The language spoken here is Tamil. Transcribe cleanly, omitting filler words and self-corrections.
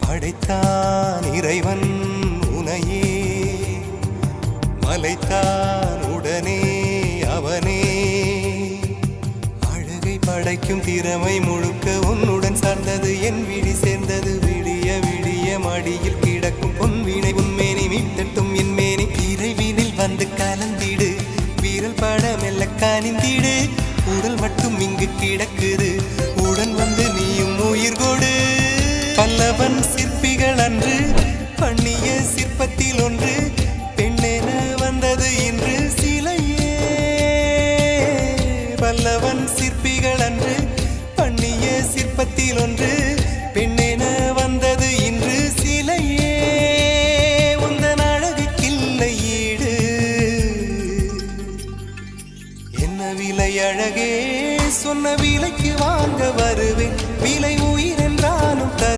படைத்தான் இறைவன் உனையே, மலைத்தான் உடனே அவனே. அழகை படைக்கும் திறமை முழுக்க உன்னுடன் சார்ந்தது, என் விழி சேர்ந்தது. விடிய விடிய மடியில் கிடக்கும் பொன்வினை உன்மேனி மீட்டட்டும் என் மேனி. இறைவினில் வந்து கலந்திடு, வீரல் பட மெல்ல காணிந்திடு. உடல் மட்டும் இங்கு கிடக்குது, உடன் வந்து நீயும் உயிர் கொடு. பல்லவன் சிற்பிகள் அன்று பண்ணிய சிற்பத்தில் ஒன்று, பெண்ணென வந்தது இன்று சிலையே. பல்லவன் சிற்பிகள் அன்று பண்ணிய சிற்பத்தில் ஒன்று, பெண்ணென வந்தது இன்று சிலையே. உந்தன் அழகுக்கில்லை ஈடு, என்ன விலை அழகே, சொன்ன விலைக்கு வாங்க வருவேன்.